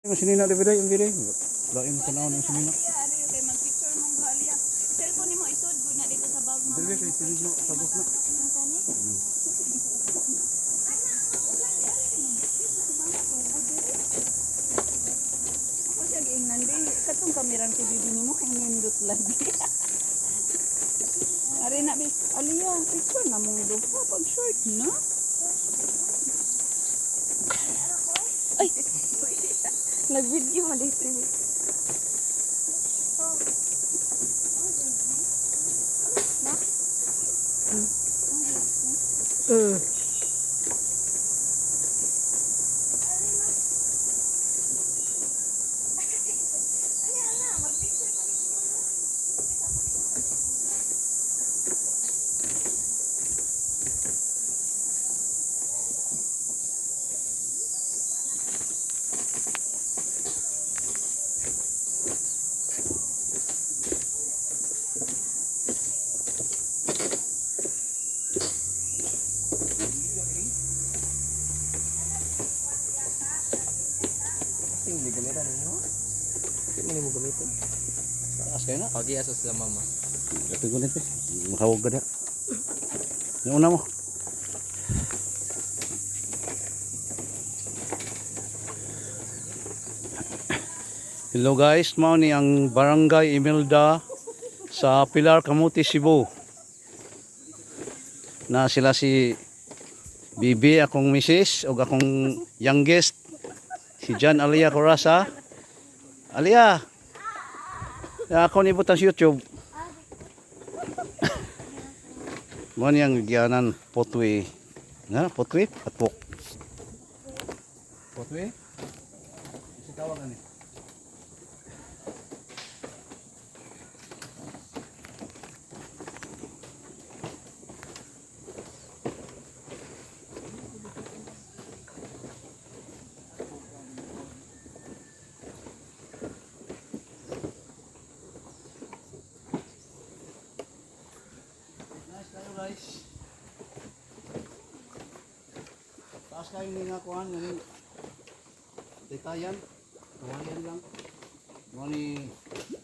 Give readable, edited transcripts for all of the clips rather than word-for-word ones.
Yung sinina di ba yung dire? Lain ko na yung sinina. Ari kay mag-picture mong buhalya. Cellphone nimo isod gud na dito sa bag mama. Dire kay sinino tabok na. Ang kani? Ako siya giingnan din. Katong kamerang TV nimo kay nindot lagi. Ari na bis. Aliya, picture na mong duha pag short na. Ay. Nag-video mo dito. Hindi gamitan mo. Hindi mo gamitin. Taas kayo na. Pagi asos sa mama. Ito ko nito. Makawag ka na. Yung una mo. Hello guys, mao ni ang Barangay Imelda sa Pilar, Camotes, Cebu. Na sila si Bibi, akong misis, o akong youngest, si John Alia Corasa. Alia! Ako ni butang sa YouTube. Mao ni ang gianan potwe. Na, potwe? Atpok. Potwe? Si tawag ani. Guys, taas kayo nga kuhan ngayon detayan kawayan lang mga ni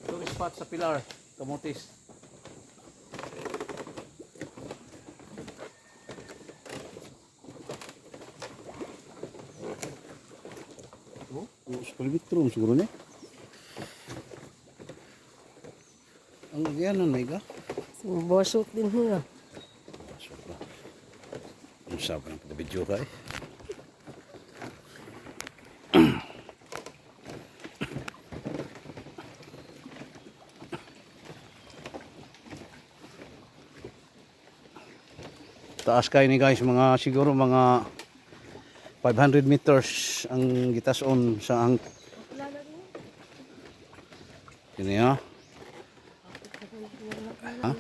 tourist spot sa Pilar, Camotes. Oh, 10 metro siguro niya ang yan may ga Bosok din mo. ang sabi ng pag-video ka eh. Taas kayo ni guys, mga siguro mga 500 meters ang gitason sa ang yun niya. Ha?